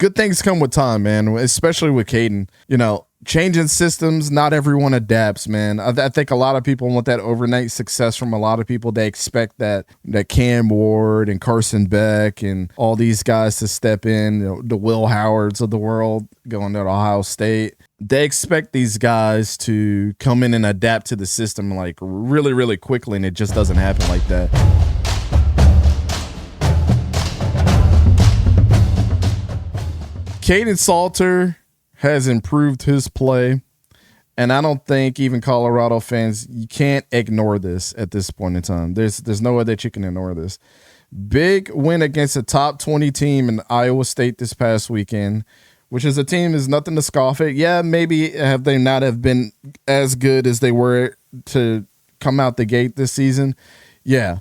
Good things come with time, man, especially with Kaidon. Changing systems, not everyone adapts, man. I think a lot of people want that overnight success from a lot of people. They expect that Cam Ward and Carson Beck and all these guys to step in, the Will Howards of the world going to Ohio State. They expect these guys to come in and adapt to the system like really, really quickly, and it just doesn't happen like that. Kaidon Salter has improved his play, and I don't think even Colorado fans, you can't ignore this at this point in time. There's no way that you can ignore this. Big win against a top 20 team in Iowa State this past weekend, which is a team is nothing to scoff at. Yeah, maybe have they not have been as good as they were to come out the gate this season. Yeah.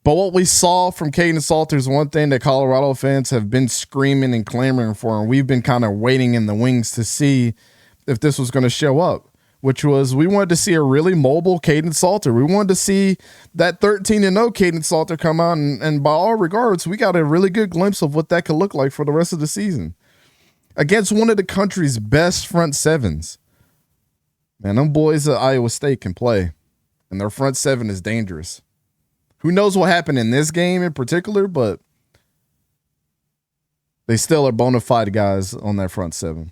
But what we saw from Kaidon Salter is one thing that Colorado fans have been screaming and clamoring for, and we've been kind of waiting in the wings to see if this was going to show up, which was we wanted to see a really mobile Kaidon Salter. We wanted to see that 13-0 Kaidon Salter come out, and by all regards, we got a really good glimpse of what that could look like for the rest of the season against one of the country's best front sevens. Man, them boys at Iowa State can play, and their front seven is dangerous. Who knows what happened in this game in particular, but they still are bona fide guys on that front seven.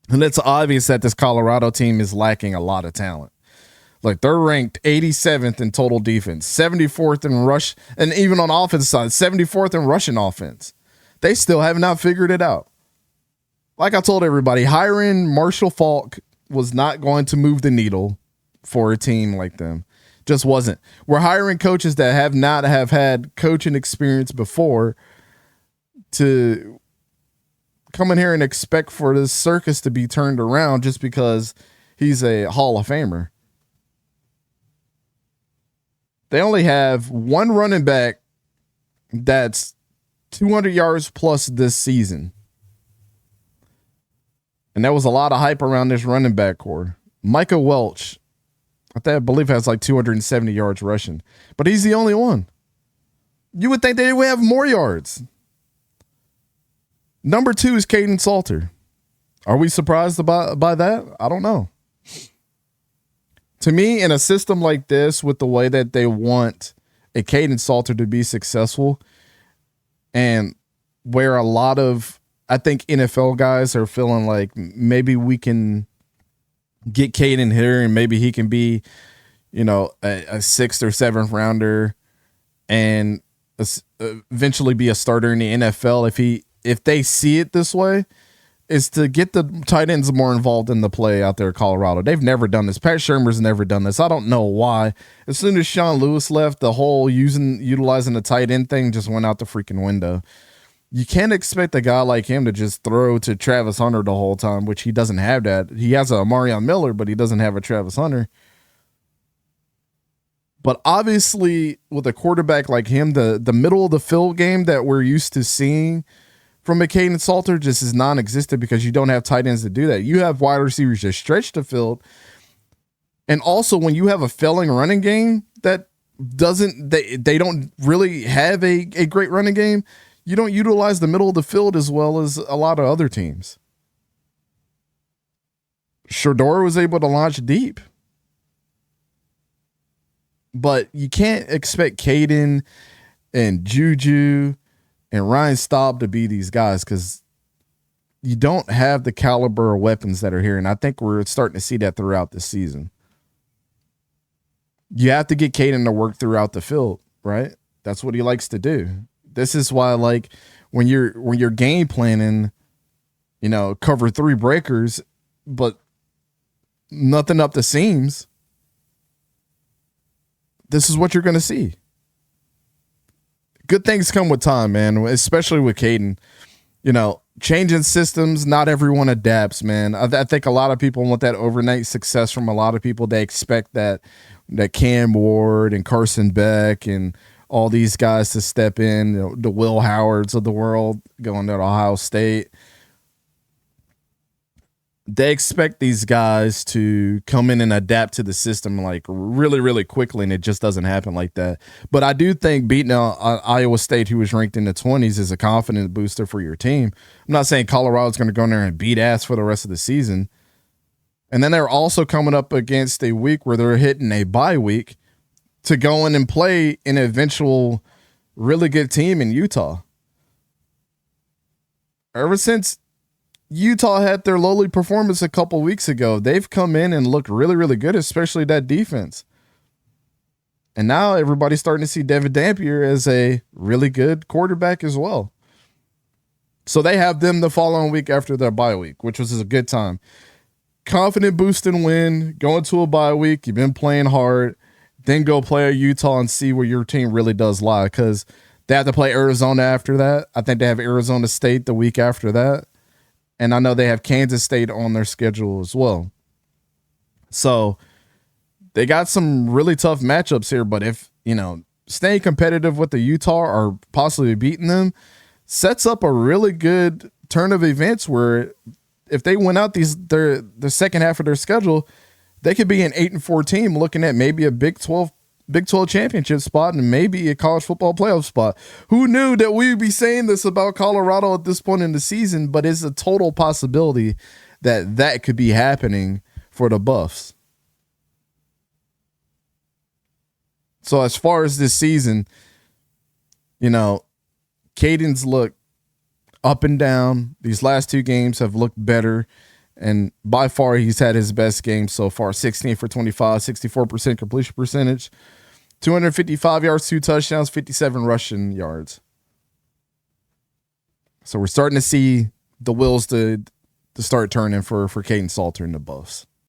And it's obvious that this Colorado team is lacking a lot of talent. Like, they're ranked 87th in total defense, 74th in rush, and even on offense side, 74th in rushing offense. They still have not figured it out. Like I told everybody, hiring Marshall Faulk was not going to move the needle for a team like them. Just wasn't. We're hiring coaches that have not had coaching experience before to come in here and expect for this circus to be turned around just because he's a Hall of Famer. They only have one running back that's 200 yards plus this season. And there was a lot of hype around this running back core. Micah Welch, I believe, has like 270 yards rushing, but he's the only one. You would think they would have more yards. Number 2 is Kaidon Salter. Are we surprised by that? I don't know. To me, in a system like this, with the way that they want a Kaidon Salter to be successful, and where a lot of, I think, NFL guys are feeling like maybe we can get Kaidon here and maybe he can be, a 6th or 7th rounder and eventually be a starter in the NFL. If they see it this way, is to get the tight ends more involved in the play out there in Colorado. They've never done this. Pat Shurmur's never done this. I don't know why. As soon as Sean Lewis left, the whole utilizing the tight end thing just went out the freaking window. You can't expect a guy like him to just throw to Travis Hunter the whole time, which he doesn't have that. He has a Marion Miller, but he doesn't have a Travis Hunter. But obviously, with a quarterback like him, the middle of the field game that we're used to seeing from a Kaidon Salter just is non-existent because you don't have tight ends to do that. You have wide receivers to stretch the field. And also, when you have a failing running game that they don't really have a great running game, you don't utilize the middle of the field as well as a lot of other teams. Shedeur was able to launch deep. But you can't expect Kaidon and Juju and Ryan Staub to be these guys because you don't have the caliber of weapons that are here. And I think we're starting to see that throughout the season. You have to get Kaidon to work throughout the field, right? That's what he likes to do. This is why, like, when you're game planning, cover 3 breakers, but nothing up the seams, this is what you're going to see. Good things come with time, man, especially with Kaidon. Changing systems, not everyone adapts, man. I think a lot of people want that overnight success from a lot of people. They expect that Cam Ward and Carson Beck and all these guys to step in, the Will Howards of the world going to Ohio State. they expect these guys to come in and adapt to the system like really, really quickly, and it just doesn't happen like that. But I do think beating Iowa State, who was ranked in the 20s, is a confidence booster for your team. I'm not saying Colorado's going to go in there and beat ass for the rest of the season. And then they're also coming up against a week where they're hitting a bye week to go in and play an eventual really good team in Utah. Ever since Utah had their lowly performance a couple weeks ago, they've come in and looked really, really good, especially that defense. And now everybody's starting to see Devin Dampier as a really good quarterback as well. So they have them the following week after their bye week, which was a good time. Confident boosting win, going to a bye week, you've been playing hard, then go play Utah and see where your team really does lie, because they have to play Arizona after that. I think they have Arizona State the week after that. And I know they have Kansas State on their schedule as well. So they got some really tough matchups here. But if, staying competitive with the Utah or possibly beating them sets up a really good turn of events where if they win out the second half of their schedule, they could be an 8-4 team looking at maybe a Big 12 championship spot and maybe a college football playoff spot. Who knew that we would be saying this about Colorado at this point in the season, but it's a total possibility that could be happening for the Buffs. So as far as this season, Kaidon's look up and down. These last two games have looked better. And by far, he's had his best game so far. 16 for 25, 64% completion percentage, 255 yards, 2 touchdowns, 57 rushing yards. So we're starting to see the wheels to start turning for Kaidon Salter and the Buffs.